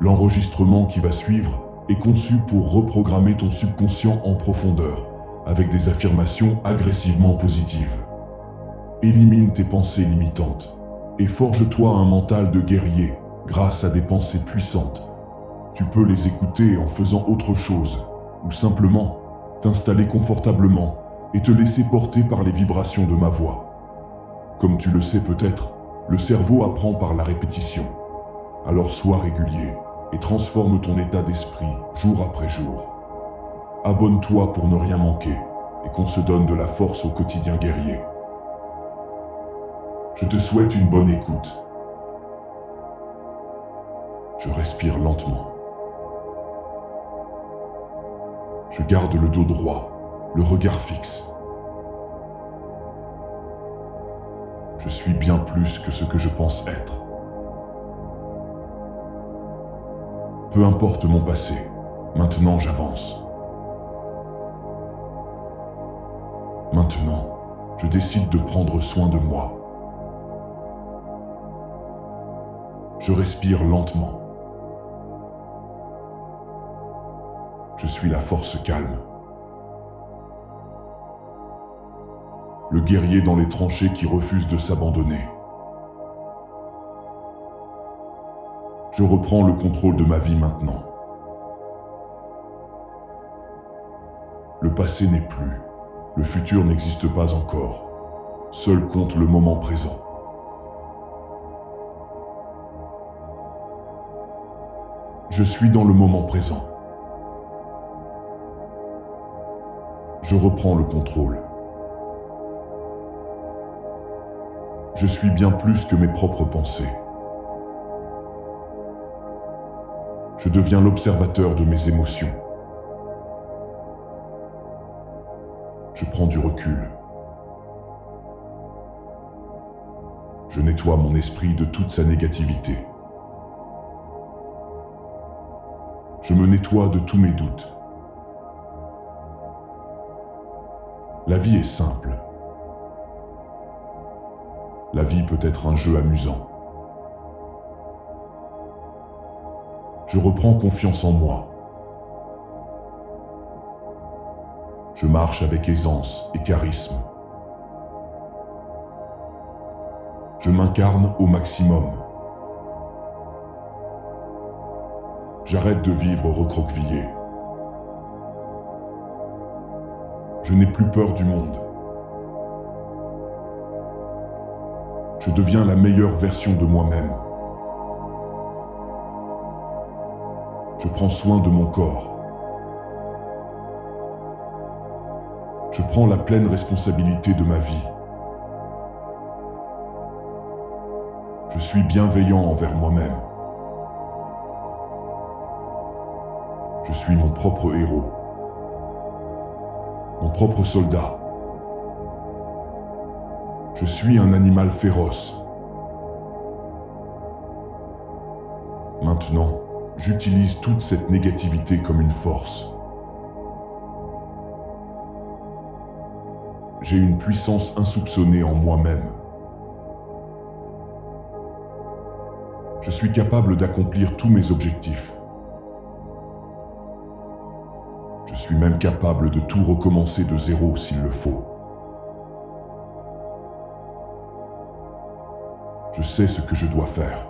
L'enregistrement qui va suivre est conçu pour reprogrammer ton subconscient en profondeur, avec des affirmations agressivement positives. Élimine tes pensées limitantes et forge-toi un mental de guerrier grâce à des pensées puissantes. Tu peux les écouter en faisant autre chose ou simplement t'installer confortablement et te laisser porter par les vibrations de ma voix. Comme tu le sais peut-être, le cerveau apprend par la répétition. Alors sois régulier et transforme ton état d'esprit jour après jour. Abonne-toi pour ne rien manquer et qu'on se donne de la force au quotidien guerrier. Je te souhaite une bonne écoute. Je respire lentement. Je garde le dos droit, le regard fixe. Je suis bien plus que ce que je pense être. Peu importe mon passé, maintenant j'avance. Maintenant, je décide de prendre soin de moi. Je respire lentement. Je suis la force calme. Le guerrier dans les tranchées qui refuse de s'abandonner. Je reprends le contrôle de ma vie maintenant. Le passé n'est plus, le futur n'existe pas encore. Seul compte le moment présent. Je suis dans le moment présent. Je reprends le contrôle. Je suis bien plus que mes propres pensées. Je deviens l'observateur de mes émotions. Je prends du recul. Je nettoie mon esprit de toute sa négativité. Je me nettoie de tous mes doutes. La vie est simple. La vie peut être un jeu amusant. Je reprends confiance en moi. Je marche avec aisance et charisme. Je m'incarne au maximum. J'arrête de vivre recroquevillé. Je n'ai plus peur du monde. Je deviens la meilleure version de moi-même. Je prends soin de mon corps. Je prends la pleine responsabilité de ma vie. Je suis bienveillant envers moi-même. Je suis mon propre héros. Mon propre soldat. Je suis un animal féroce. Maintenant, j'utilise toute cette négativité comme une force. J'ai une puissance insoupçonnée en moi-même. Je suis capable d'accomplir tous mes objectifs. Je suis même capable de tout recommencer de zéro s'il le faut. Je sais ce que je dois faire.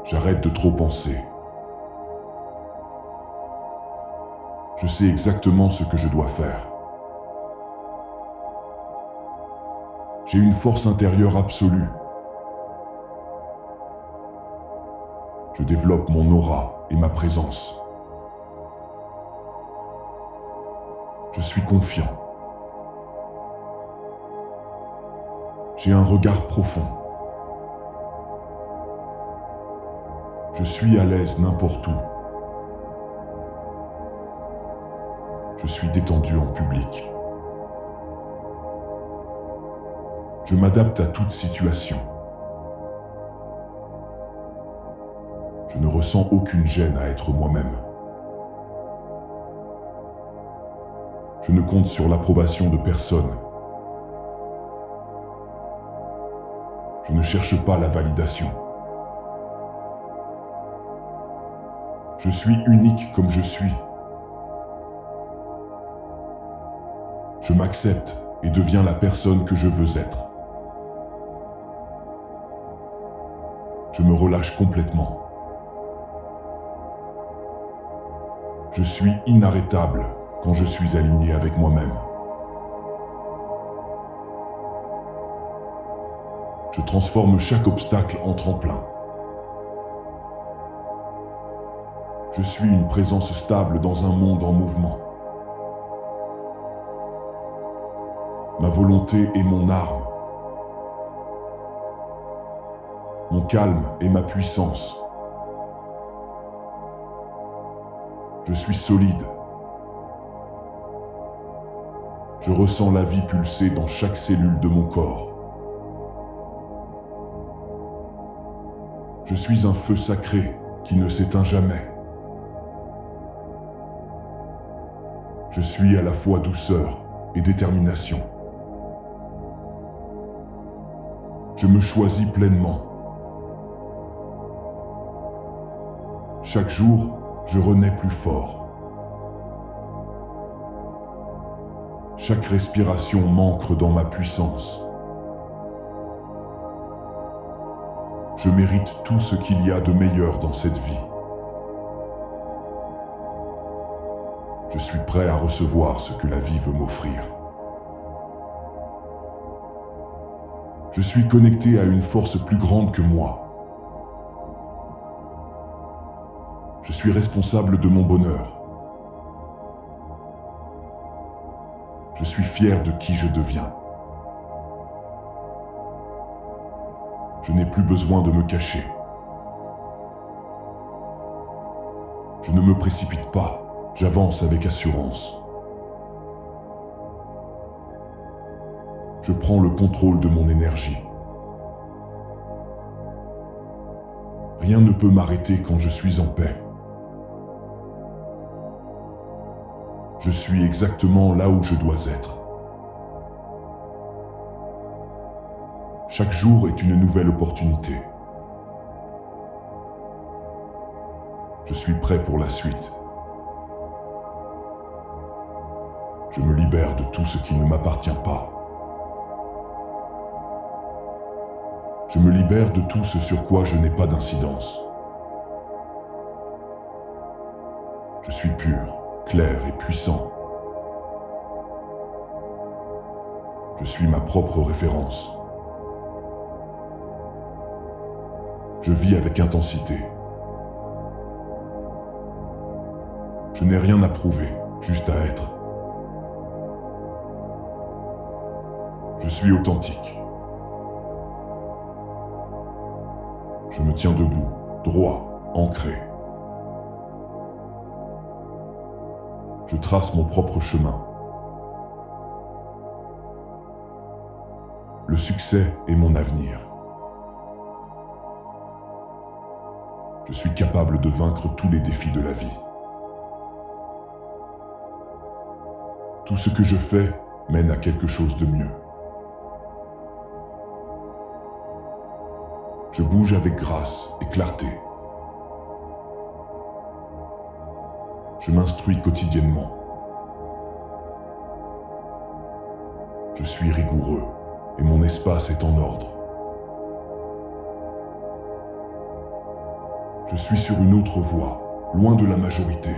J'arrête de trop penser. Je sais exactement ce que je dois faire. J'ai une force intérieure absolue. Je développe mon aura et ma présence. Je suis confiant. J'ai un regard profond. Je suis à l'aise n'importe où. Je suis détendu en public. Je m'adapte à toute situation. Je ne ressens aucune gêne à être moi-même. Je ne compte sur l'approbation de personne. Je ne cherche pas la validation. Je suis unique comme je suis. Je m'accepte et deviens la personne que je veux être. Je me relâche complètement. Je suis inarrêtable quand je suis aligné avec moi-même. Je transforme chaque obstacle en tremplin. Je suis une présence stable dans un monde en mouvement. Ma volonté est mon arme. Mon calme est ma puissance. Je suis solide. Je ressens la vie pulser dans chaque cellule de mon corps. Je suis un feu sacré qui ne s'éteint jamais. Je suis à la fois douceur et détermination. Je me choisis pleinement. Chaque jour, je renais plus fort. Chaque respiration m'ancre dans ma puissance. Je mérite tout ce qu'il y a de meilleur dans cette vie. Je suis prêt à recevoir ce que la vie veut m'offrir. Je suis connecté à une force plus grande que moi. Je suis responsable de mon bonheur. Je suis fier de qui je deviens. Je n'ai plus besoin de me cacher. Je ne me précipite pas, j'avance avec assurance. Je prends le contrôle de mon énergie. Rien ne peut m'arrêter quand je suis en paix. Je suis exactement là où je dois être. Chaque jour est une nouvelle opportunité. Je suis prêt pour la suite. Je me libère de tout ce qui ne m'appartient pas. Je me libère de tout ce sur quoi je n'ai pas d'incidence. Je suis pur, clair et puissant. Je suis ma propre référence. Je vis avec intensité. Je n'ai rien à prouver, juste à être. Je suis authentique. Je me tiens debout, droit, ancré. Je trace mon propre chemin. Le succès est mon avenir. Je suis capable de vaincre tous les défis de la vie. Tout ce que je fais mène à quelque chose de mieux. Je bouge avec grâce et clarté. Je m'instruis quotidiennement. Je suis rigoureux et mon espace est en ordre. Je suis sur une autre voie, loin de la majorité.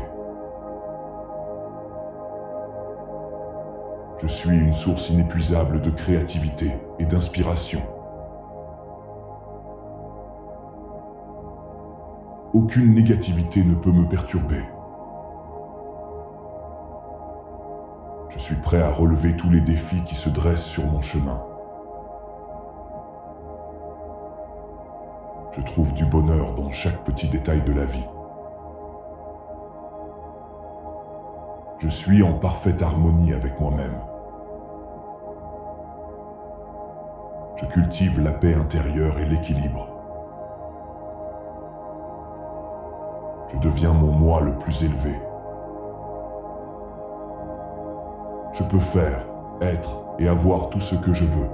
Je suis une source inépuisable de créativité et d'inspiration. Aucune négativité ne peut me perturber. Je suis prêt à relever tous les défis qui se dressent sur mon chemin. Je trouve du bonheur dans chaque petit détail de la vie. Je suis en parfaite harmonie avec moi-même. Je cultive la paix intérieure et l'équilibre. Je deviens mon moi le plus élevé. Je peux faire, être et avoir tout ce que je veux.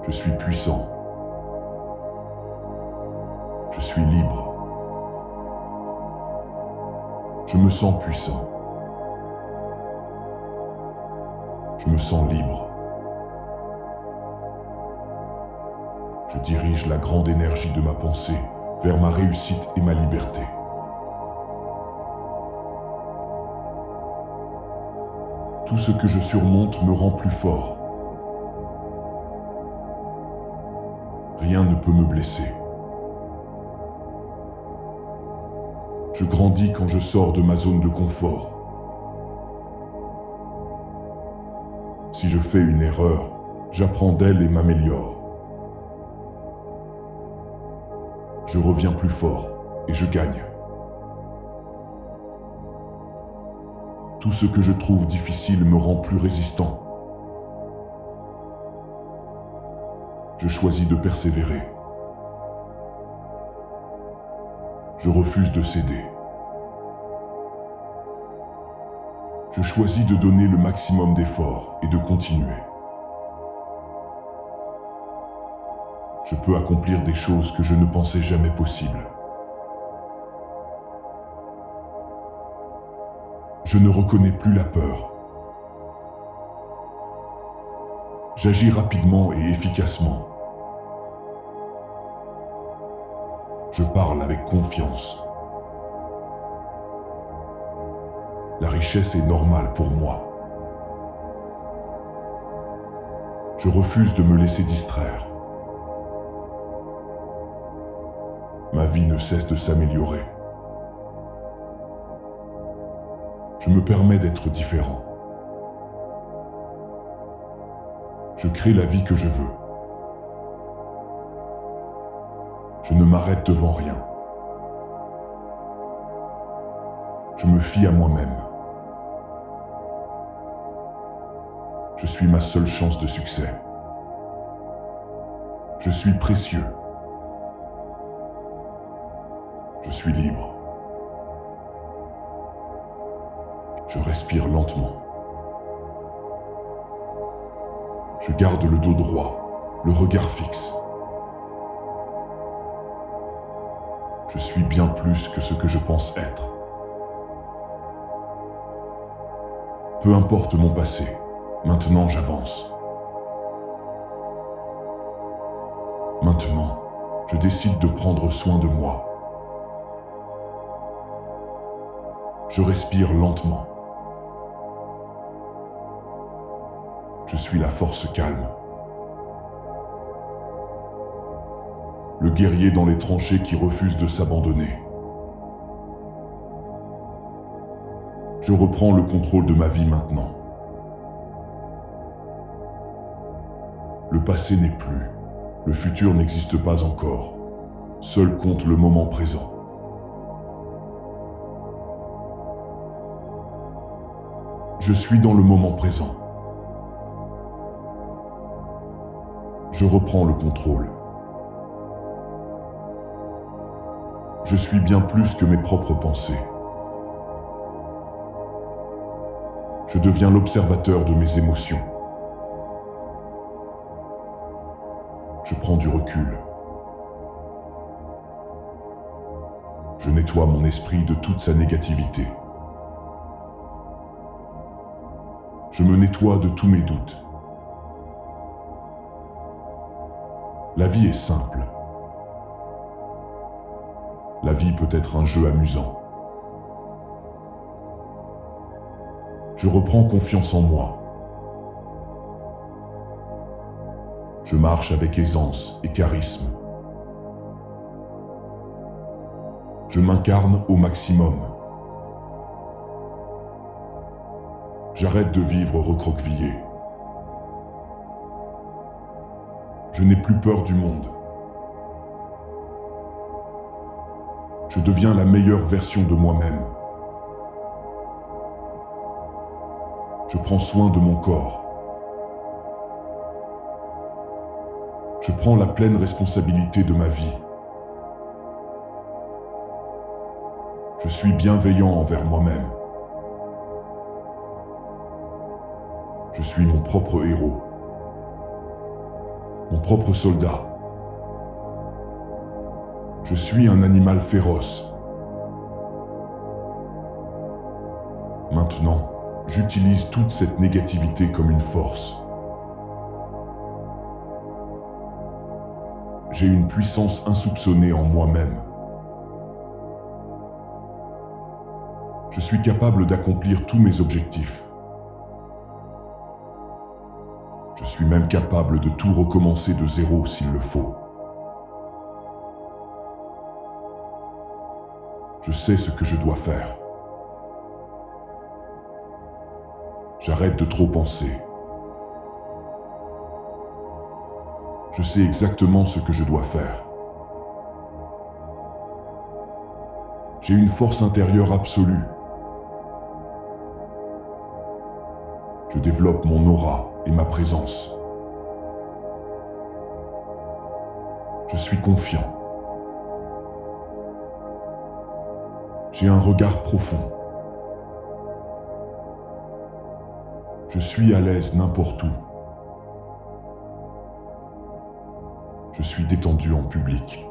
Je suis puissant. Je suis libre. Je me sens puissant. Je me sens libre. Je dirige la grande énergie de ma pensée vers ma réussite et ma liberté. Tout ce que je surmonte me rend plus fort. Rien ne peut me blesser. Je grandis quand je sors de ma zone de confort. Si je fais une erreur, j'apprends d'elle et m'améliore. Je reviens plus fort et je gagne. Tout ce que je trouve difficile me rend plus résistant. Je choisis de persévérer. Je refuse de céder. Je choisis de donner le maximum d'efforts et de continuer. Je peux accomplir des choses que je ne pensais jamais possibles. Je ne reconnais plus la peur. J'agis rapidement et efficacement. Je parle avec confiance. La richesse est normale pour moi. Je refuse de me laisser distraire. Ma vie ne cesse de s'améliorer. Je me permets d'être différent. Je crée la vie que je veux. Je ne m'arrête devant rien. Je me fie à moi-même. Je suis ma seule chance de succès. Je suis précieux. Je suis libre. Je respire lentement. Je garde le dos droit, le regard fixe. Je suis bien plus que ce que je pense être. Peu importe mon passé, maintenant j'avance. Maintenant, je décide de prendre soin de moi. Je respire lentement. Je suis la force calme. Le guerrier dans les tranchées qui refuse de s'abandonner. Je reprends le contrôle de ma vie maintenant. Le passé n'est plus. Le futur n'existe pas encore. Seul compte le moment présent. Je suis dans le moment présent. Je reprends le contrôle. Je suis bien plus que mes propres pensées. Je deviens l'observateur de mes émotions. Je prends du recul. Je nettoie mon esprit de toute sa négativité. Je me nettoie de tous mes doutes. La vie est simple. La vie peut être un jeu amusant. Je reprends confiance en moi. Je marche avec aisance et charisme. Je m'incarne au maximum. J'arrête de vivre recroquevillé. Je n'ai plus peur du monde. Je deviens la meilleure version de moi-même. Je prends soin de mon corps. Je prends la pleine responsabilité de ma vie. Je suis bienveillant envers moi-même. Je suis mon propre héros. Mon propre soldat. Je suis un animal féroce. Maintenant, j'utilise toute cette négativité comme une force. J'ai une puissance insoupçonnée en moi-même. Je suis capable d'accomplir tous mes objectifs. Je suis même capable de tout recommencer de zéro s'il le faut. Je sais ce que je dois faire. J'arrête de trop penser. Je sais exactement ce que je dois faire. J'ai une force intérieure absolue. Je développe mon aura et ma présence. Je suis confiant. J'ai un regard profond. Je suis à l'aise n'importe où. Je suis détendu en public.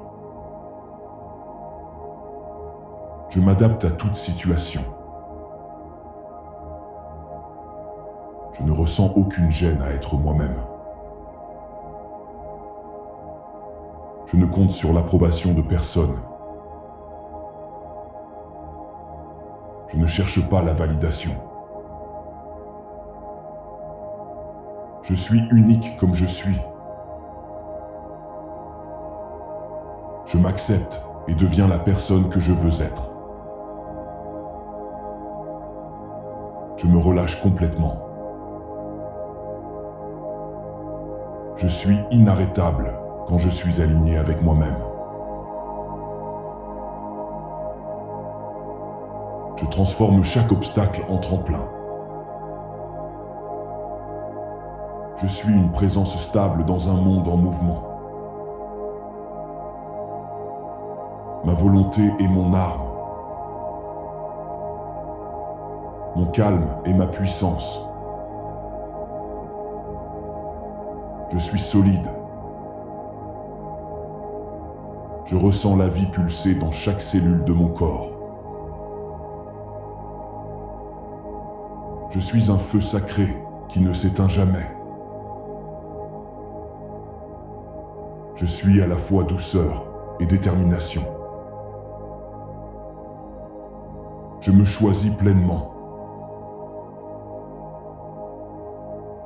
Je m'adapte à toute situation. Je ne ressens aucune gêne à être moi-même. Je ne compte sur l'approbation de personne. Je ne cherche pas la validation. Je suis unique comme je suis. Je m'accepte et deviens la personne que je veux être. Je me relâche complètement. Je suis inarrêtable quand je suis aligné avec moi-même. Je transforme chaque obstacle en tremplin. Je suis une présence stable dans un monde en mouvement. Ma volonté est mon arme. Mon calme est ma puissance. Je suis solide. Je ressens la vie pulser dans chaque cellule de mon corps. Je suis un feu sacré qui ne s'éteint jamais. Je suis à la fois douceur et détermination. Je me choisis pleinement.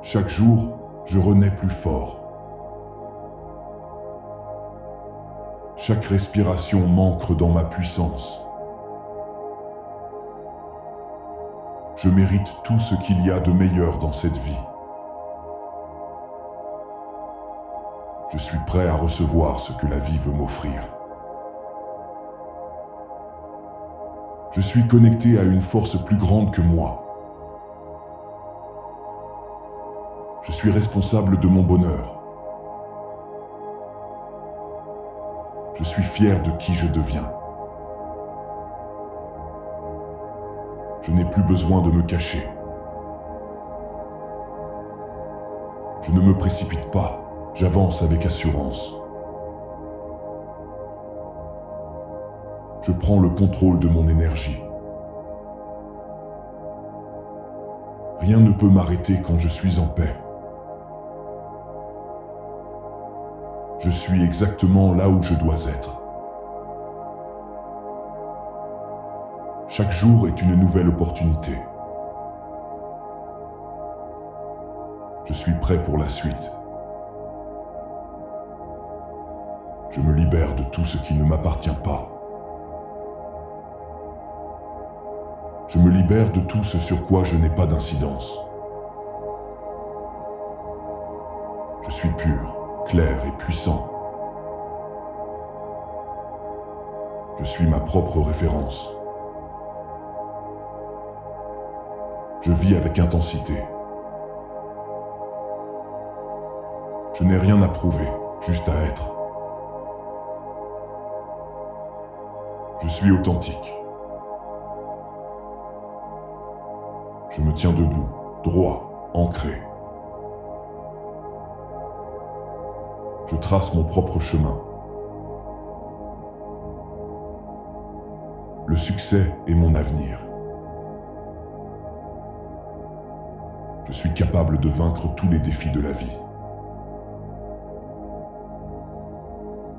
Chaque jour, je renais plus fort. Chaque respiration m'ancre dans ma puissance. Je mérite tout ce qu'il y a de meilleur dans cette vie. Je suis prêt à recevoir ce que la vie veut m'offrir. Je suis connecté à une force plus grande que moi. Je suis responsable de mon bonheur. Je suis fier de qui je deviens. Je n'ai plus besoin de me cacher. Je ne me précipite pas, j'avance avec assurance. Je prends le contrôle de mon énergie. Rien ne peut m'arrêter quand je suis en paix. Je suis exactement là où je dois être. Chaque jour est une nouvelle opportunité. Je suis prêt pour la suite. Je me libère de tout ce qui ne m'appartient pas. Je me libère de tout ce sur quoi je n'ai pas d'incidence. Je suis pur, clair et puissant. Je suis ma propre référence. Je vis avec intensité. Je n'ai rien à prouver, juste à être. Je suis authentique. Je me tiens debout, droit, ancré. Je trace mon propre chemin. Le succès est mon avenir. Je suis capable de vaincre tous les défis de la vie.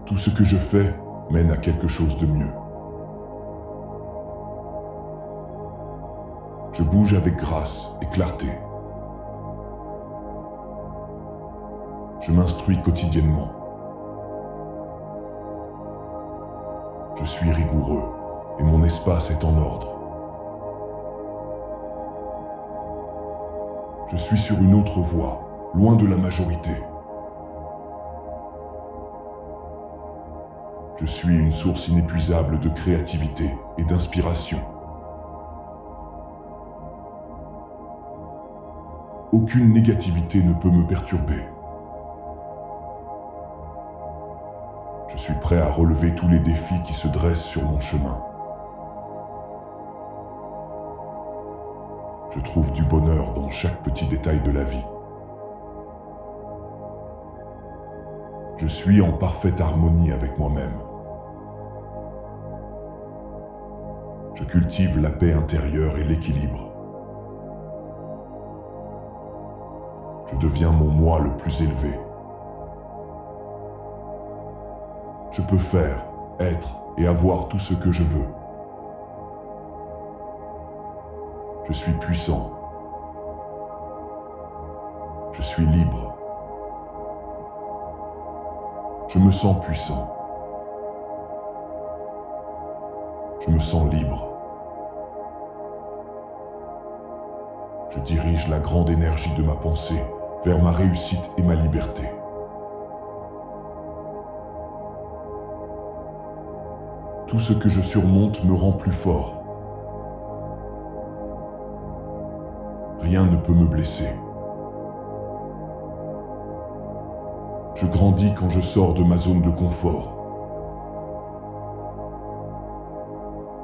Tout ce que je fais mène à quelque chose de mieux. Je bouge avec grâce et clarté. Je m'instruis quotidiennement. Je suis rigoureux et mon espace est en ordre. Je suis sur une autre voie, loin de la majorité. Je suis une source inépuisable de créativité et d'inspiration. Aucune négativité ne peut me perturber. Je suis prêt à relever tous les défis qui se dressent sur mon chemin. Je trouve du bonheur dans chaque petit détail de la vie. Je suis en parfaite harmonie avec moi-même. Je cultive la paix intérieure et l'équilibre. Je deviens mon moi le plus élevé. Je peux faire, être et avoir tout ce que je veux. Je suis puissant. Je suis libre. Je me sens puissant. Je me sens libre. Je dirige la grande énergie de ma pensée vers ma réussite et ma liberté. Tout ce que je surmonte me rend plus fort. Rien ne peut me blesser. Je grandis quand je sors de ma zone de confort.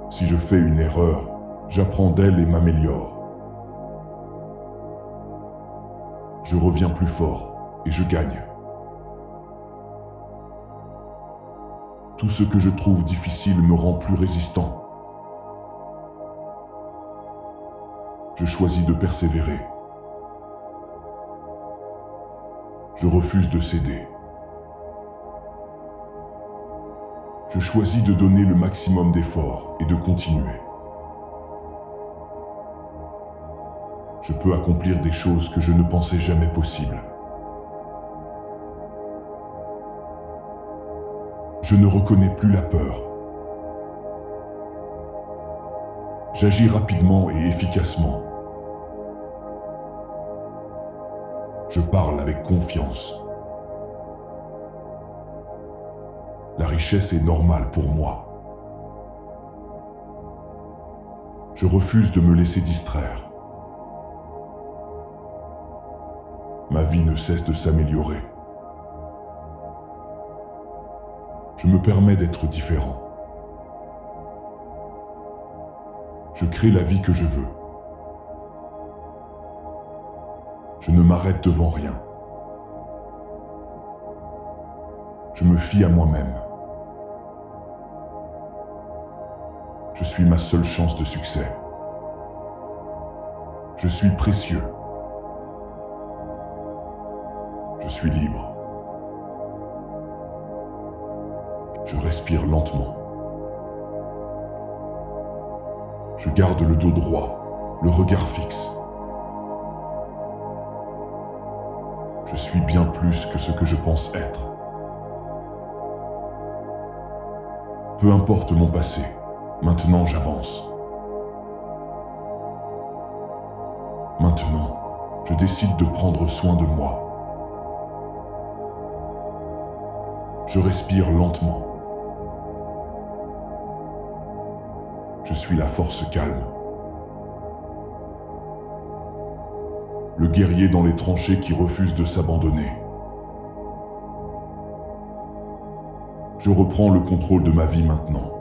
Si je fais une erreur, j'apprends d'elle et m'améliore. Je reviens plus fort et je gagne. Tout ce que je trouve difficile me rend plus résistant. Je choisis de persévérer. Je refuse de céder. Je choisis de donner le maximum d'efforts et de continuer. Je peux accomplir des choses que je ne pensais jamais possibles. Je ne reconnais plus la peur. J'agis rapidement et efficacement. Je parle avec confiance. La richesse est normale pour moi. Je refuse de me laisser distraire. Ma vie ne cesse de s'améliorer. Je me permets d'être différent. Je crée la vie que je veux. Je ne m'arrête devant rien. Je me fie à moi-même. Je suis ma seule chance de succès. Je suis précieux. Je suis libre. Je respire lentement. Je garde le dos droit, le regard fixe. Je suis bien plus que ce que je pense être. Peu importe mon passé, maintenant j'avance. Maintenant, je décide de prendre soin de moi. Je respire lentement. Je suis la force calme. Le guerrier dans les tranchées qui refuse de s'abandonner. Je reprends le contrôle de ma vie maintenant.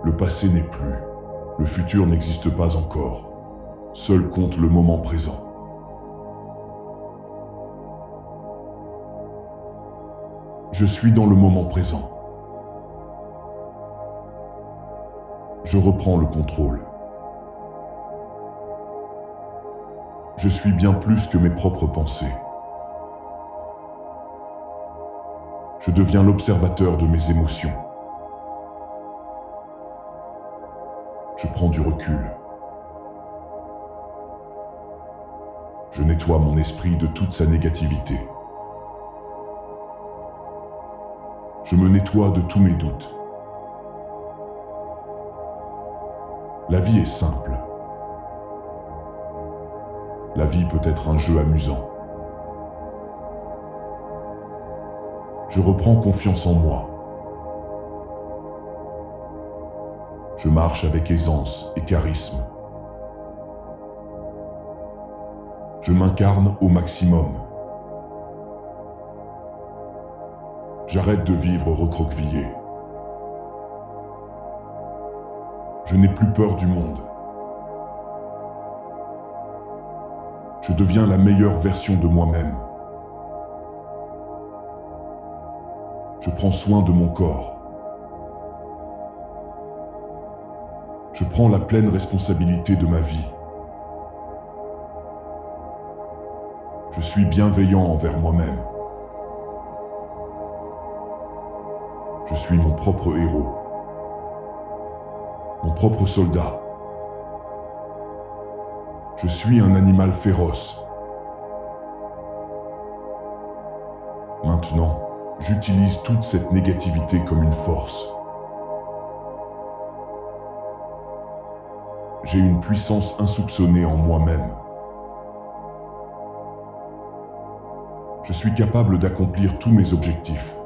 Le passé n'est plus, le futur n'existe pas encore. Seul compte le moment présent. Je suis dans le moment présent. je reprends le contrôle. Je suis bien plus que mes propres pensées. Je deviens l'observateur de mes émotions. Je prends du recul. Je nettoie mon esprit de toute sa négativité. Je me nettoie de tous mes doutes. La vie est simple. La vie peut être un jeu amusant. Je reprends confiance en moi. Je marche avec aisance et charisme. Je m'incarne au maximum. J'arrête de vivre recroquevillé. Je n'ai plus peur du monde. Je deviens la meilleure version de moi-même. Je prends soin de mon corps. Je prends la pleine responsabilité de ma vie. Je suis bienveillant envers moi-même. Je suis mon propre héros. Mon propre soldat. Je suis un animal féroce. Maintenant, j'utilise toute cette négativité comme une force. J'ai une puissance insoupçonnée en moi-même. Je suis capable d'accomplir tous mes objectifs.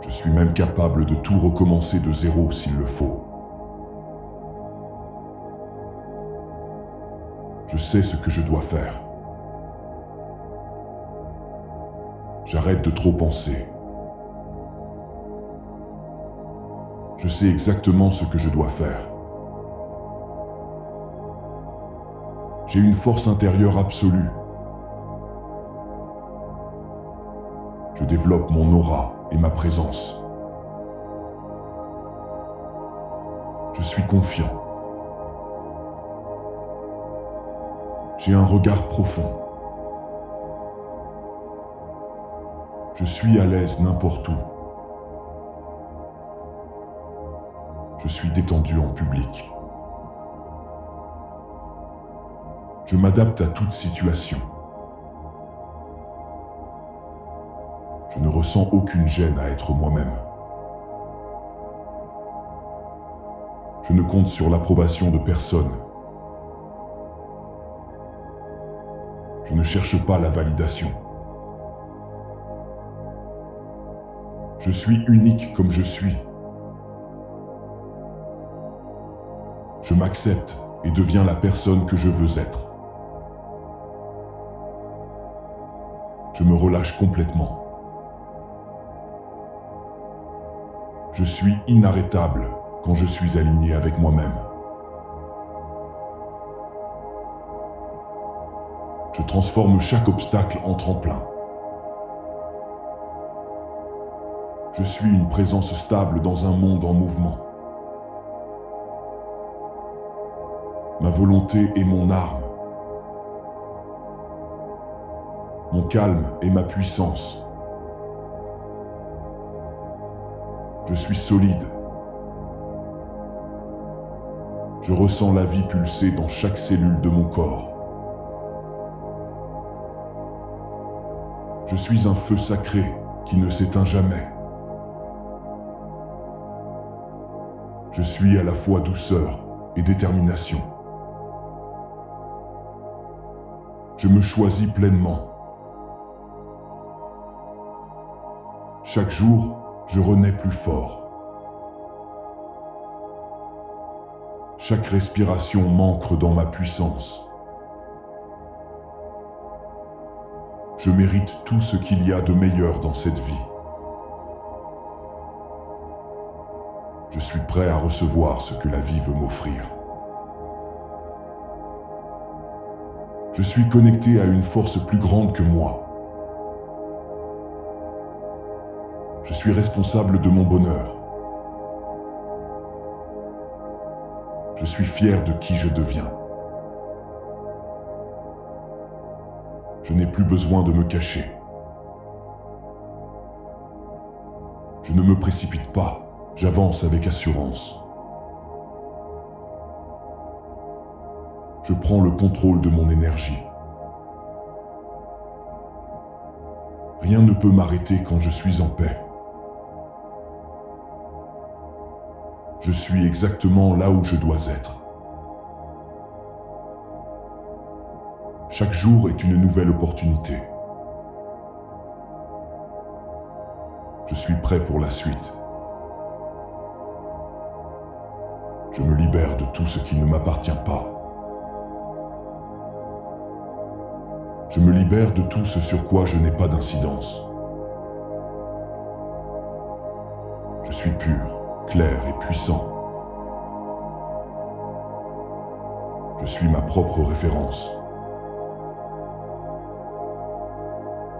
Je suis même capable de tout recommencer de zéro s'il le faut. Je sais ce que je dois faire. J'arrête de trop penser. Je sais exactement ce que je dois faire. J'ai une force intérieure absolue. Je développe mon aura et ma présence. Je suis confiant. J'ai un regard profond. Je suis à l'aise n'importe où. Je suis détendu en public. Je m'adapte à toute situation. Je ne ressens aucune gêne à être moi-même. Je ne compte sur l'approbation de personne. Je ne cherche pas la validation. Je suis unique comme je suis. Je m'accepte et deviens la personne que je veux être. Je me relâche complètement. Je suis inarrêtable quand je suis aligné avec moi-même. Je transforme chaque obstacle en tremplin. Je suis une présence stable dans un monde en mouvement. Ma volonté est mon arme. Mon calme est ma puissance. Je suis solide. Je ressens la vie pulser dans chaque cellule de mon corps. Je suis un feu sacré qui ne s'éteint jamais. Je suis à la fois douceur et détermination. Je me choisis pleinement. Chaque jour, je renais plus fort. Chaque respiration m'ancre dans ma puissance. Je mérite tout ce qu'il y a de meilleur dans cette vie. Je suis prêt à recevoir ce que la vie veut m'offrir. Je suis connecté à une force plus grande que moi. Je suis responsable de mon bonheur. Je suis fier de qui je deviens. Je n'ai plus besoin de me cacher. Je ne me précipite pas, j'avance avec assurance. Je prends le contrôle de mon énergie. Rien ne peut m'arrêter quand je suis en paix. Je suis exactement là où je dois être. Chaque jour est une nouvelle opportunité. Je suis prêt pour la suite. Je me libère de tout ce qui ne m'appartient pas. Je me libère de tout ce sur quoi je n'ai pas d'incidence. Je suis pur, clair et puissant. Je suis ma propre référence.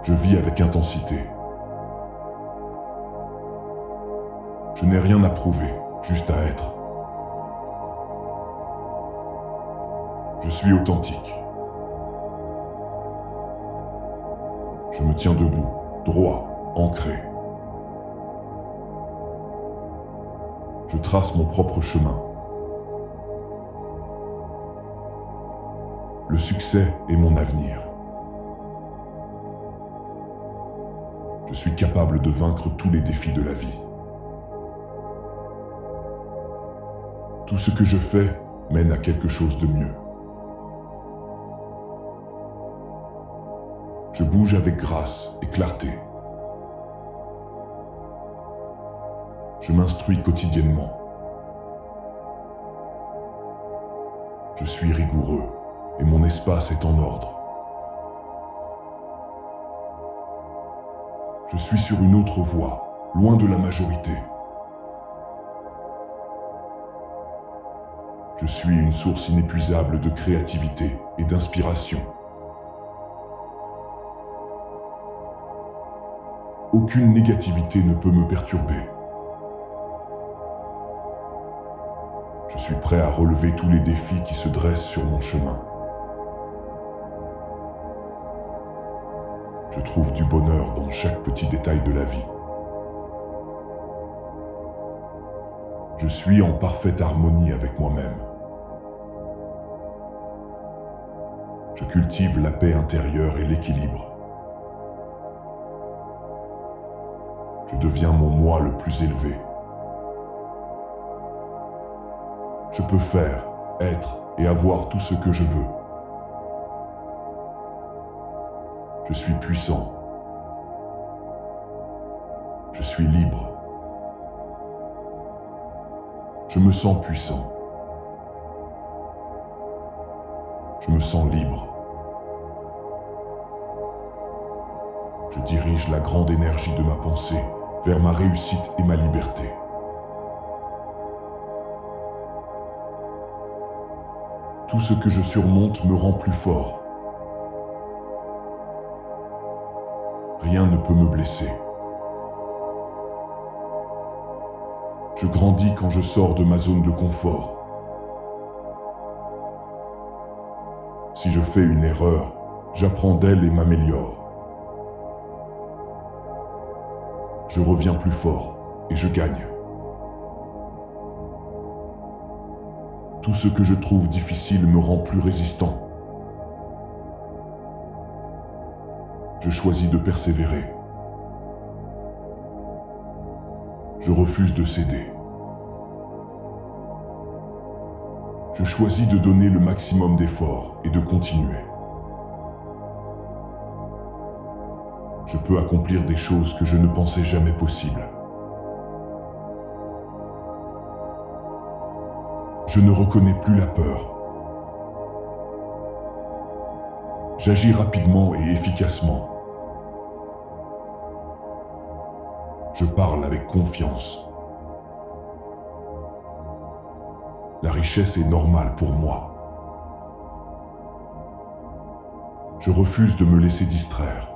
Je vis avec intensité. Je n'ai rien à prouver, juste à être. Je suis authentique. Je me tiens debout, droit, ancré. Je trace mon propre chemin. Le succès est mon avenir. Je suis capable de vaincre tous les défis de la vie. Tout ce que je fais mène à quelque chose de mieux. Je bouge avec grâce et clarté. Je m'instruis quotidiennement. Je suis rigoureux et mon espace est en ordre. Je suis sur une autre voie, loin de la majorité. Je suis une source inépuisable de créativité et d'inspiration. Aucune négativité ne peut me perturber. Je suis prêt à relever tous les défis qui se dressent sur mon chemin. Je trouve du bonheur dans chaque petit détail de la vie. Je suis en parfaite harmonie avec moi-même. Je cultive la paix intérieure et l'équilibre. Je deviens mon moi le plus élevé. Je peux faire, être et avoir tout ce que je veux. Je suis puissant. Je suis libre. Je me sens puissant. Je me sens libre. Je dirige la grande énergie de ma pensée vers ma réussite et ma liberté. Tout ce que je surmonte me rend plus fort. Rien ne peut me blesser. Je grandis quand je sors de ma zone de confort. Si je fais une erreur, j'apprends d'elle et m'améliore. Je reviens plus fort et je gagne. Tout ce que je trouve difficile me rend plus résistant. Je choisis de persévérer. Je refuse de céder. Je choisis de donner le maximum d'efforts et de continuer. Je peux accomplir des choses que je ne pensais jamais possibles. Je ne reconnais plus la peur. J'agis rapidement et efficacement. Je parle avec confiance. La richesse est normale pour moi. Je refuse de me laisser distraire.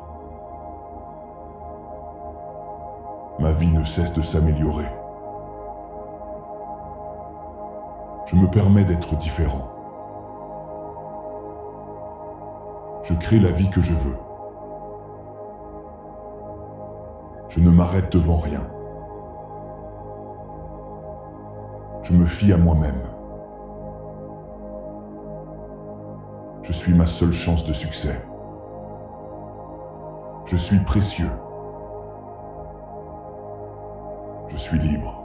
Ma vie ne cesse de s'améliorer. Je me permets d'être différent. Je crée la vie que je veux. Je ne m'arrête devant rien. Je me fie à moi-même. Je suis ma seule chance de succès. Je suis précieux. Je suis libre.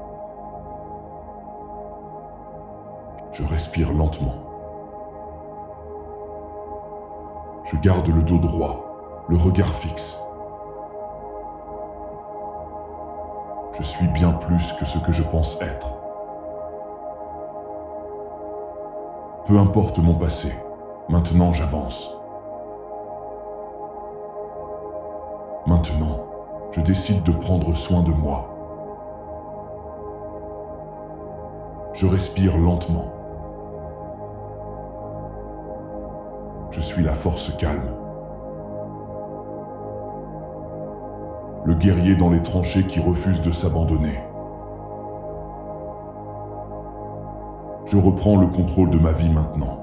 Je respire lentement. Je garde le dos droit, le regard fixe. Je suis bien plus que ce que je pense être. Peu importe mon passé, maintenant j'avance. Maintenant, je décide de prendre soin de moi. Je respire lentement. Je suis la force calme. Le guerrier dans les tranchées qui refuse de s'abandonner. Je reprends le contrôle de ma vie maintenant.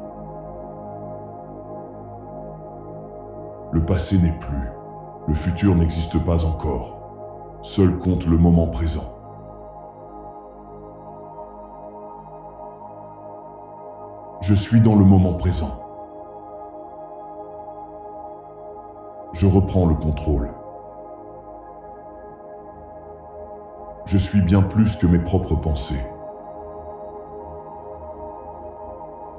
Le passé n'est plus, le futur n'existe pas encore. Seul compte le moment présent. Je suis dans le moment présent. Je reprends le contrôle. Je suis bien plus que mes propres pensées.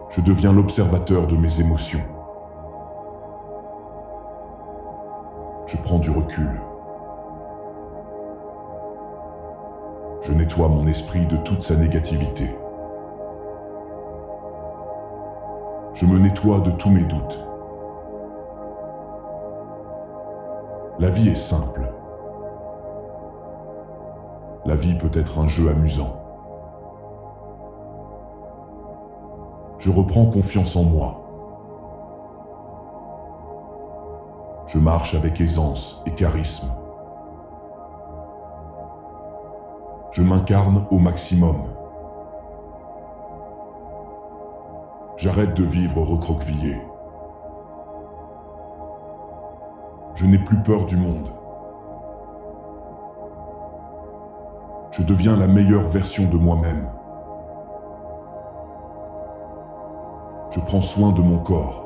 Je deviens l'observateur de mes émotions. Je prends du recul. Je nettoie mon esprit de toute sa négativité. Je me nettoie de tous mes doutes. La vie est simple. La vie peut être un jeu amusant. Je reprends confiance en moi. Je marche avec aisance et charisme. Je m'incarne au maximum. J'arrête de vivre recroquevillé. Je n'ai plus peur du monde. Je deviens la meilleure version de moi-même. Je prends soin de mon corps.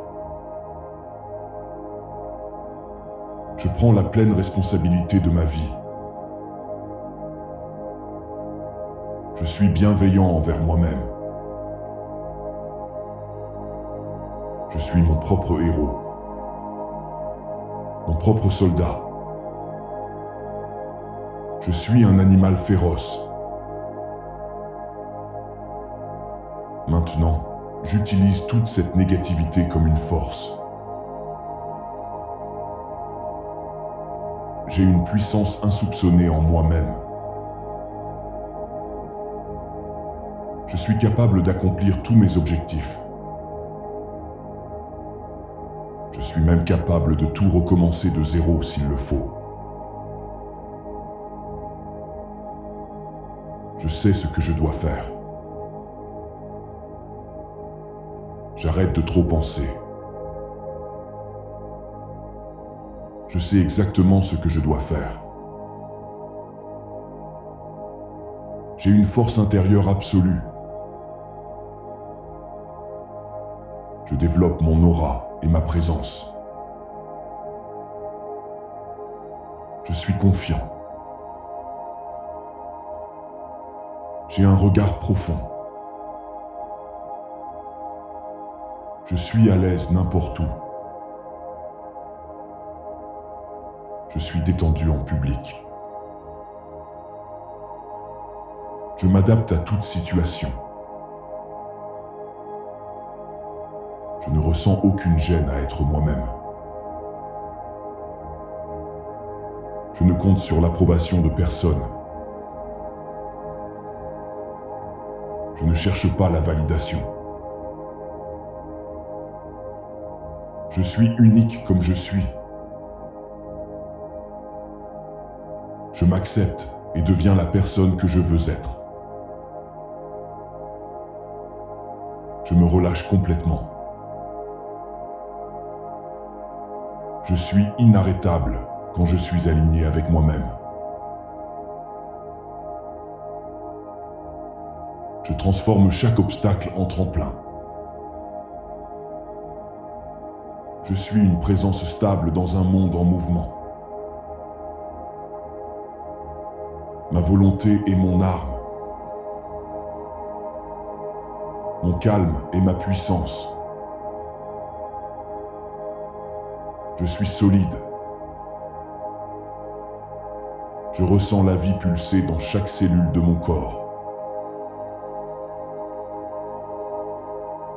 Je prends la pleine responsabilité de ma vie. Je suis bienveillant envers moi-même. Je suis mon propre héros. Mon propre soldat. Je suis un animal féroce. Maintenant, j'utilise toute cette négativité comme une force. J'ai une puissance insoupçonnée en moi-même. Je suis capable d'accomplir tous mes objectifs. Je suis même capable de tout recommencer de zéro s'il le faut. Je sais ce que je dois faire. J'arrête de trop penser. Je sais exactement ce que je dois faire. J'ai une force intérieure absolue. Je développe mon aura et ma présence. Je suis confiant. J'ai un regard profond. Je suis à l'aise n'importe où. Je suis détendu en public. Je m'adapte à toute situation. Je ne ressens aucune gêne à être moi-même. Je ne compte sur l'approbation de personne. Je ne cherche pas la validation. Je suis unique comme je suis. Je m'accepte et deviens la personne que je veux être. Je me relâche complètement. Je suis inarrêtable quand je suis aligné avec moi-même. Je transforme chaque obstacle en tremplin. Je suis une présence stable dans un monde en mouvement. Ma volonté est mon arme. Mon calme est ma puissance. Je suis solide. Je ressens la vie pulser dans chaque cellule de mon corps.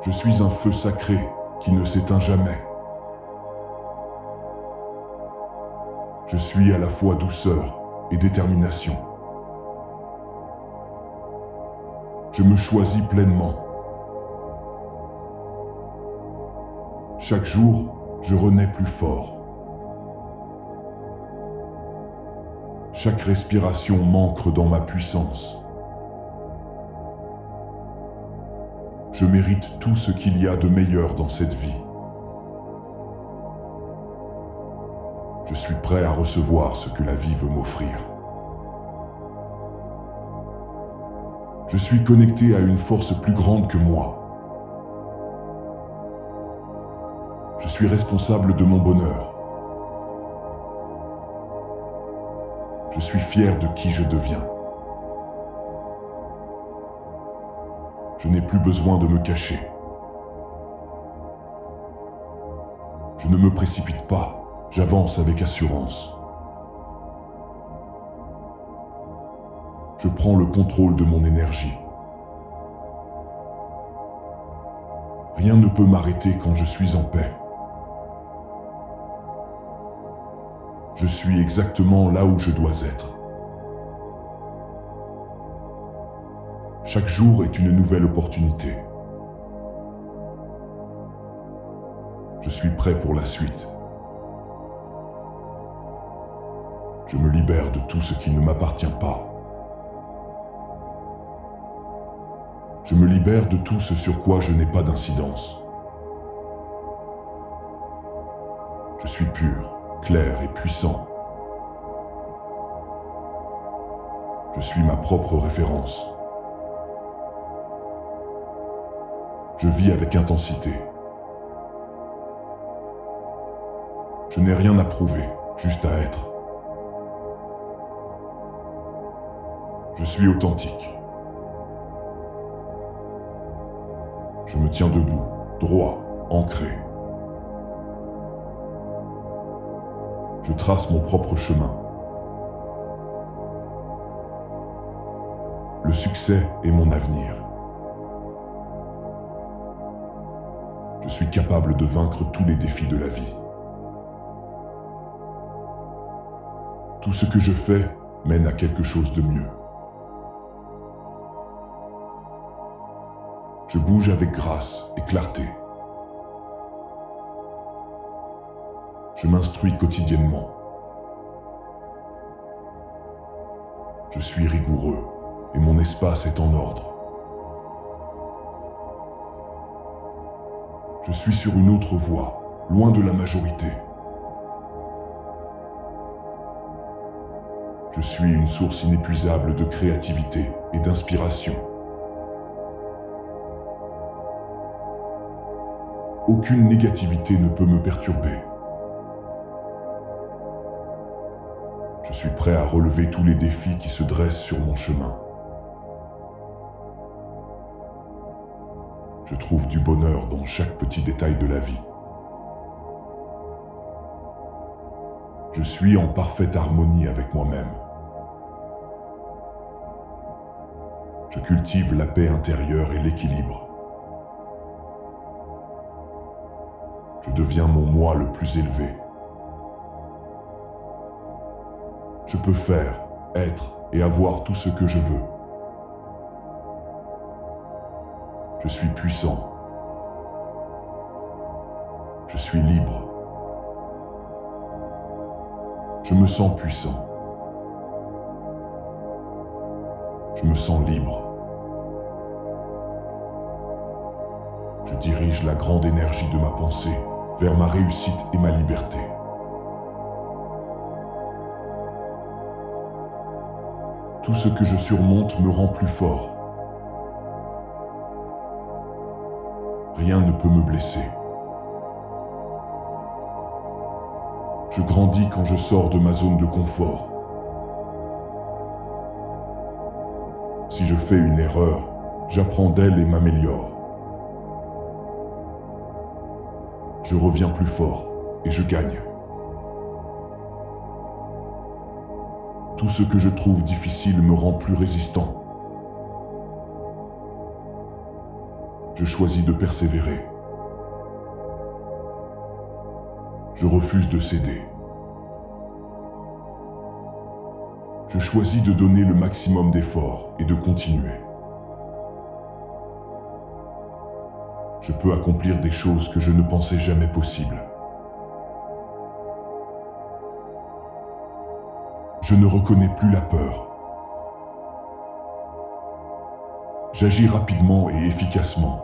Je suis un feu sacré qui ne s'éteint jamais. Je suis à la fois douceur et détermination. Je me choisis pleinement. Chaque jour, je renais plus fort. Chaque respiration m'ancre dans ma puissance. Je mérite tout ce qu'il y a de meilleur dans cette vie. Je suis prêt à recevoir ce que la vie veut m'offrir. Je suis connecté à une force plus grande que moi. Je suis responsable de mon bonheur. Je suis fier de qui je deviens. Je n'ai plus besoin de me cacher. Je ne me précipite pas, j'avance avec assurance. Je prends le contrôle de mon énergie. Rien ne peut m'arrêter quand je suis en paix. Je suis exactement là où je dois être. Chaque jour est une nouvelle opportunité. Je suis prêt pour la suite. Je me libère de tout ce qui ne m'appartient pas. Je me libère de tout ce sur quoi je n'ai pas d'incidence. Je suis pur, clair et puissant. Je suis ma propre référence. Je vis avec intensité. Je n'ai rien à prouver, juste à être. Je suis authentique. Je me tiens debout, droit, ancré. Je trace mon propre chemin. Le succès est mon avenir. Je suis capable de vaincre tous les défis de la vie. Tout ce que je fais mène à quelque chose de mieux. Je bouge avec grâce et clarté. Je m'instruis quotidiennement. Je suis rigoureux et mon espace est en ordre. Je suis sur une autre voie, loin de la majorité. Je suis une source inépuisable de créativité et d'inspiration. Aucune négativité ne peut me perturber. Je suis prêt à relever tous les défis qui se dressent sur mon chemin. Je trouve du bonheur dans chaque petit détail de la vie. Je suis en parfaite harmonie avec moi-même. Je cultive la paix intérieure et l'équilibre. Je deviens mon moi le plus élevé. Je peux faire, être et avoir tout ce que je veux. Je suis puissant. Je suis libre. Je me sens puissant. Je me sens libre. Je dirige la grande énergie de ma pensée vers ma réussite et ma liberté. Tout ce que je surmonte me rend plus fort. Rien ne peut me blesser. Je grandis quand je sors de ma zone de confort. Si je fais une erreur, j'apprends d'elle et m'améliore. Je reviens plus fort et je gagne. Tout ce que je trouve difficile me rend plus résistant. Je choisis de persévérer. Je refuse de céder. Je choisis de donner le maximum d'efforts et de continuer. Je peux accomplir des choses que je ne pensais jamais possibles. Je ne reconnais plus la peur. J'agis rapidement et efficacement.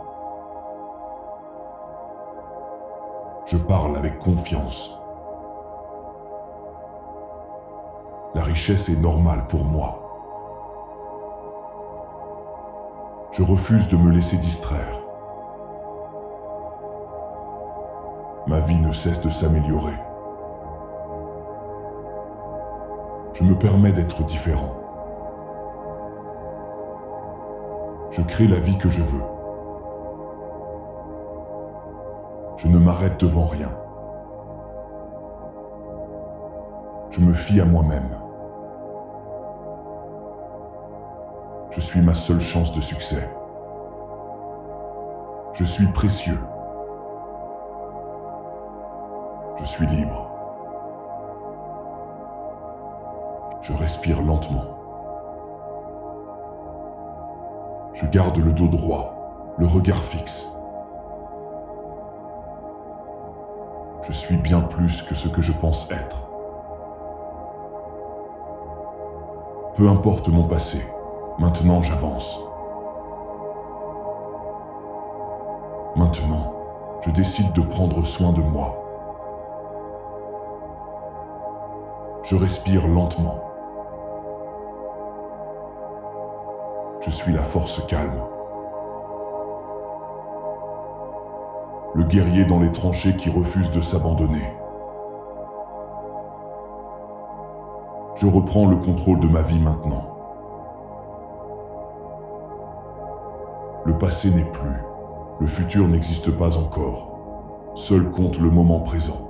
Je parle avec confiance. La richesse est normale pour moi. Je refuse de me laisser distraire. Ma vie ne cesse de s'améliorer. Je me permets d'être différent. Je crée la vie que je veux. Je ne m'arrête devant rien. Je me fie à moi-même. Je suis ma seule chance de succès. Je suis précieux. Je suis libre. Je respire lentement. Je garde le dos droit, le regard fixe. Je suis bien plus que ce que je pense être. Peu importe mon passé, maintenant j'avance. Maintenant, je décide de prendre soin de moi. Je respire lentement. Je suis la force calme. Le guerrier dans les tranchées qui refuse de s'abandonner. Je reprends le contrôle de ma vie maintenant. Le passé n'est plus, le futur n'existe pas encore. Seul compte le moment présent.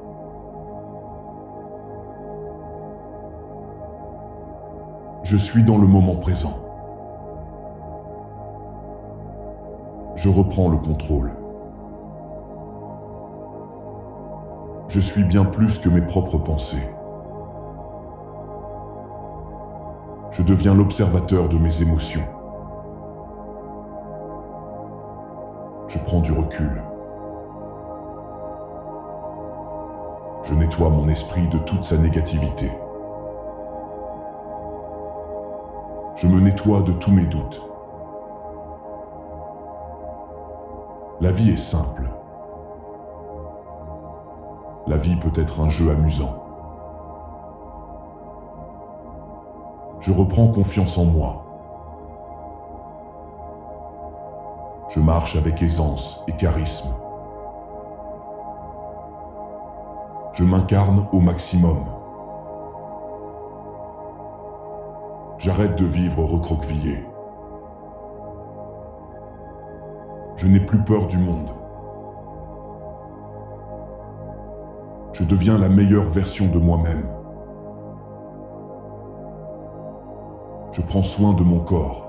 Je suis dans le moment présent. Je reprends le contrôle. Je suis bien plus que mes propres pensées. Je deviens l'observateur de mes émotions. Je prends du recul. Je nettoie mon esprit de toute sa négativité. Je me nettoie de tous mes doutes. La vie est simple. La vie peut être un jeu amusant. Je reprends confiance en moi. Je marche avec aisance et charisme. Je m'incarne au maximum. J'arrête de vivre recroquevillé. Je n'ai plus peur du monde. Je deviens la meilleure version de moi-même. Je prends soin de mon corps.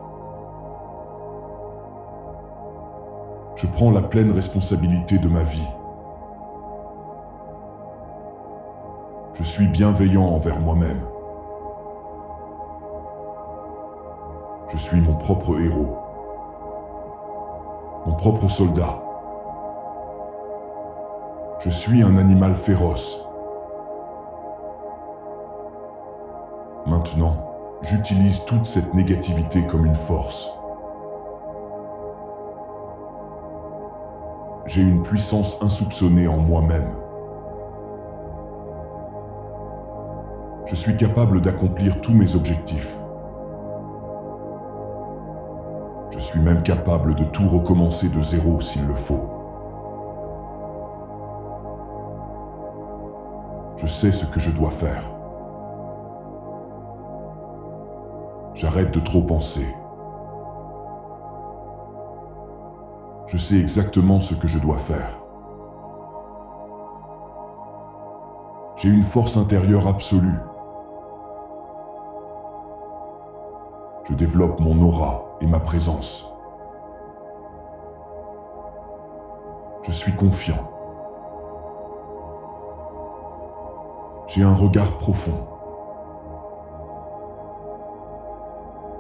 Je prends la pleine responsabilité de ma vie. Je suis bienveillant envers moi-même. Je suis mon propre héros. Mon propre soldat. Je suis un animal féroce. Maintenant, j'utilise toute cette négativité comme une force. j'ai une puissance insoupçonnée en moi-même. Je suis capable d'accomplir tous mes objectifs. Je suis même capable de tout recommencer de zéro s'il le faut. Je sais ce que je dois faire. J'arrête de trop penser. Je sais exactement ce que je dois faire. J'ai une force intérieure absolue. Je développe mon aura et ma présence. Je suis confiant. J'ai un regard profond.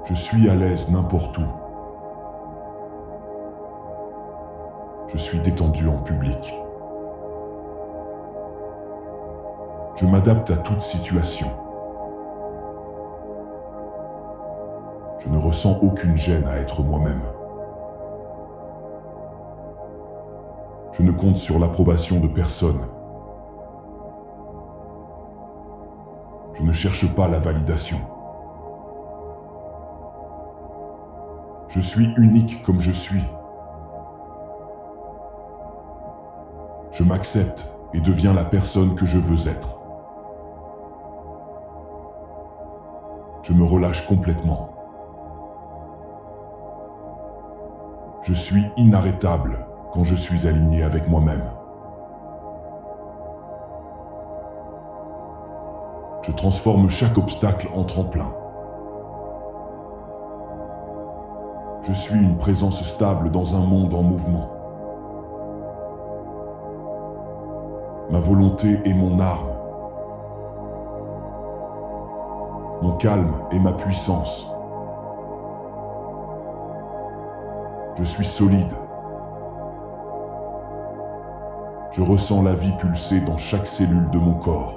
Je suis à l'aise n'importe où. Je suis détendu en public. Je m'adapte à toute situation. Je ne ressens aucune gêne à être moi-même. Je ne compte sur l'approbation de personne. Je ne cherche pas la validation. Je suis unique comme je suis. Je m'accepte et deviens la personne que je veux être. Je me relâche complètement. Je suis inarrêtable quand je suis aligné avec moi-même. Je transforme chaque obstacle en tremplin. Je suis une présence stable dans un monde en mouvement. Ma volonté est mon arme. Mon calme est ma puissance. Je suis solide. Je ressens la vie pulser dans chaque cellule de mon corps.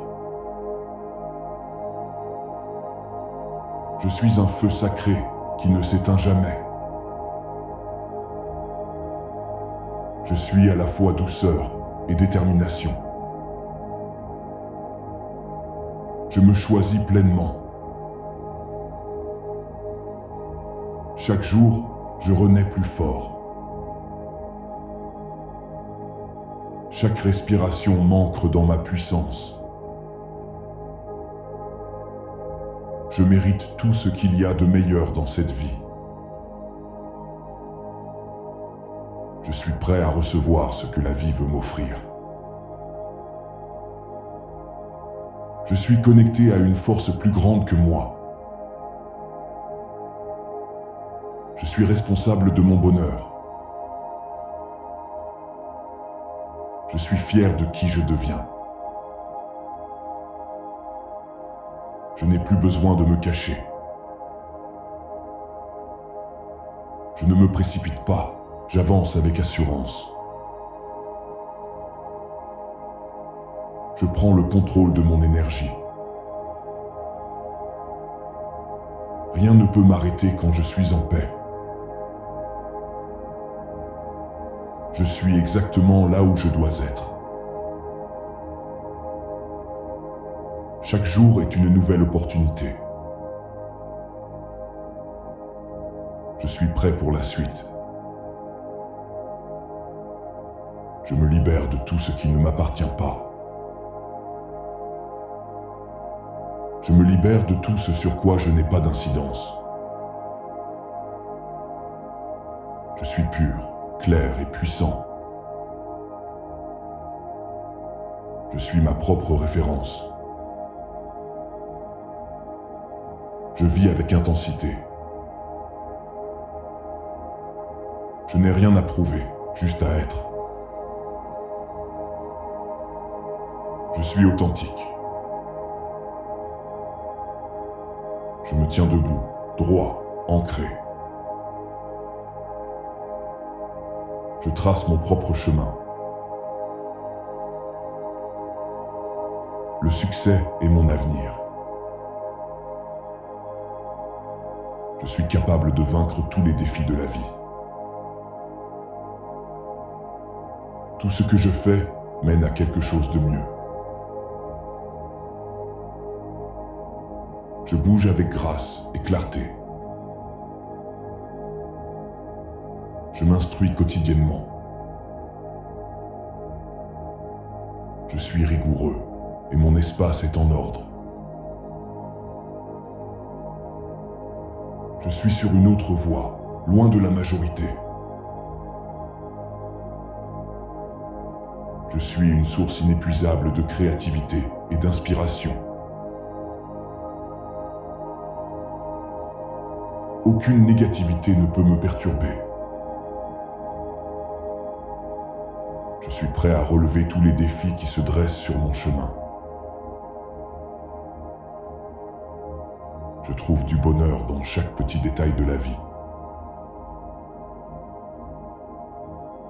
Je suis un feu sacré qui ne s'éteint jamais. Je suis à la fois douceur et détermination. Je me choisis pleinement. Chaque jour, je renais plus fort. Chaque respiration m'ancre dans ma puissance. Je mérite tout ce qu'il y a de meilleur dans cette vie. Je suis prêt à recevoir ce que la vie veut m'offrir. Je suis connecté à une force plus grande que moi. Je suis responsable de mon bonheur. Je suis fier de qui je deviens. Je n'ai plus besoin de me cacher. Je ne me précipite pas, j'avance avec assurance. Je prends le contrôle de mon énergie. Rien ne peut m'arrêter quand je suis en paix. Je suis exactement là où je dois être. Chaque jour est une nouvelle opportunité. Je suis prêt pour la suite. Je me libère de tout ce qui ne m'appartient pas. Je me libère de tout ce sur quoi je n'ai pas d'incidence. Je suis pur, clair et puissant. Je suis ma propre référence. Je vis avec intensité. Je n'ai rien à prouver, juste à être. Je suis authentique. Je me tiens debout, droit, ancré. Je trace mon propre chemin. Le succès est mon avenir. Je suis capable de vaincre tous les défis de la vie. Tout ce que je fais mène à quelque chose de mieux. Je bouge avec grâce et clarté. Je m'instruis quotidiennement. Je suis rigoureux et mon espace est en ordre. Je suis sur une autre voie, loin de la majorité. Je suis une source inépuisable de créativité et d'inspiration. Aucune négativité ne peut me perturber. Je suis prêt à relever tous les défis qui se dressent sur mon chemin. Je trouve du bonheur dans chaque petit détail de la vie.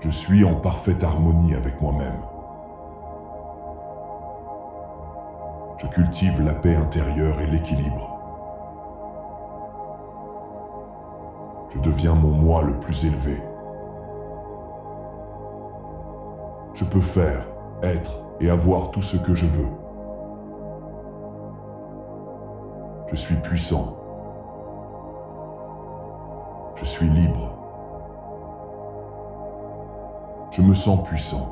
Je suis en parfaite harmonie avec moi-même. Je cultive la paix intérieure et l'équilibre. Je deviens mon moi le plus élevé. Je peux faire, être et avoir tout ce que je veux. Je suis puissant. Je suis libre. Je me sens puissant.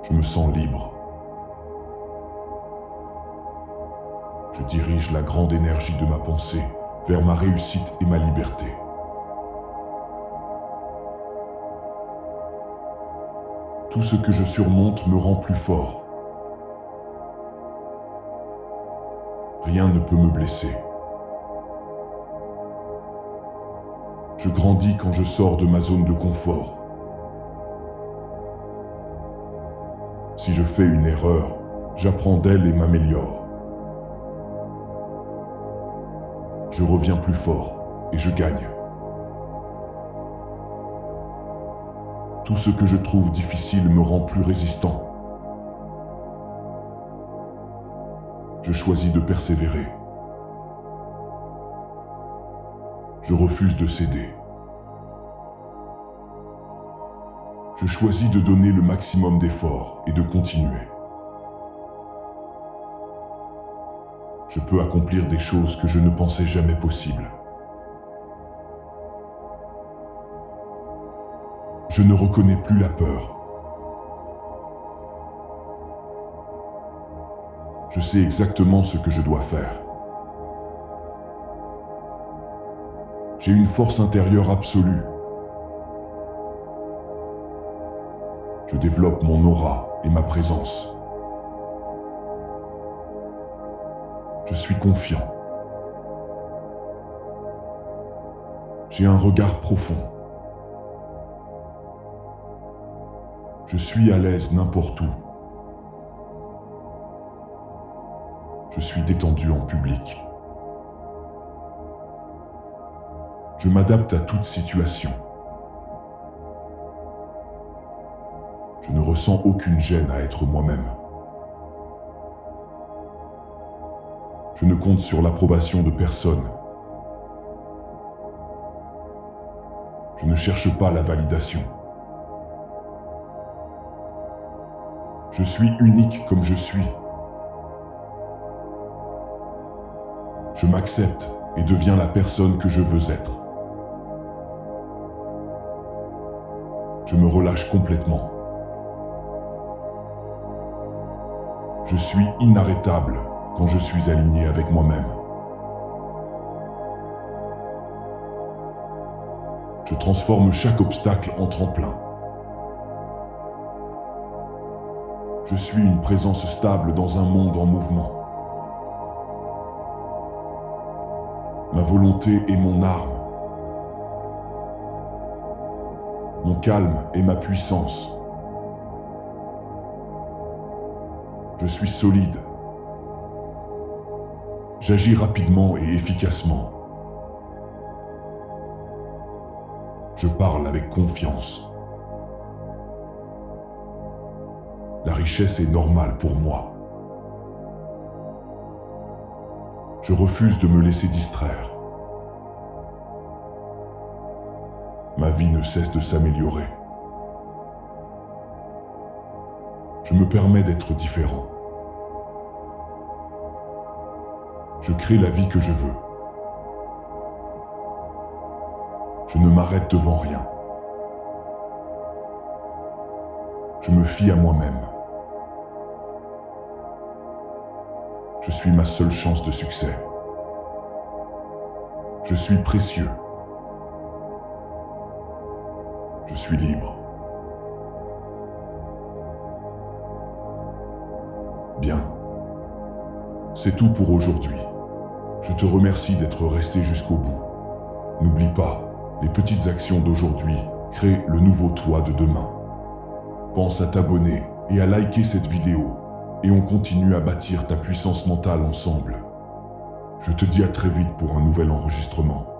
Je me sens libre. Je dirige la grande énergie de ma pensée vers ma réussite et ma liberté. Tout ce que je surmonte me rend plus fort. Rien ne peut me blesser. Je grandis quand je sors de ma zone de confort. Si je fais une erreur, j'apprends d'elle et m'améliore. Je reviens plus fort et je gagne. Tout ce que je trouve difficile me rend plus résistant. Je choisis de persévérer. Je refuse de céder. Je choisis de donner le maximum d'efforts et de continuer. Je peux accomplir des choses que je ne pensais jamais possibles. Je ne reconnais plus la peur. Je sais exactement ce que je dois faire. J'ai une force intérieure absolue. Je développe mon aura et ma présence. Je suis confiant. J'ai un regard profond. Je suis à l'aise n'importe où. Je suis détendu en public. Je m'adapte à toute situation. Je ne ressens aucune gêne à être moi-même. Je ne compte sur l'approbation de personne. Je ne cherche pas la validation. Je suis unique comme je suis. Je m'accepte et deviens la personne que je veux être. Je me relâche complètement. Je suis inarrêtable quand je suis aligné avec moi-même. Je transforme chaque obstacle en tremplin. Je suis une présence stable dans un monde en mouvement. Ma volonté est mon arme. Mon calme est ma puissance. Je suis solide. J'agis rapidement et efficacement. Je parle avec confiance. La richesse est normale pour moi. Je refuse de me laisser distraire. ma vie ne cesse de s'améliorer. Je me permets d'être différent. Je crée la vie que je veux. Je ne m'arrête devant rien. Je me fie à moi-même. Je suis ma seule chance de succès. Je suis précieux. Je suis libre. Bien. C'est tout pour aujourd'hui. Je te remercie d'être resté jusqu'au bout. N'oublie pas, les petites actions d'aujourd'hui créent le nouveau toi de demain. Pense à t'abonner et à liker cette vidéo, et on continue à bâtir ta puissance mentale ensemble. Je te dis à très vite pour un nouvel enregistrement.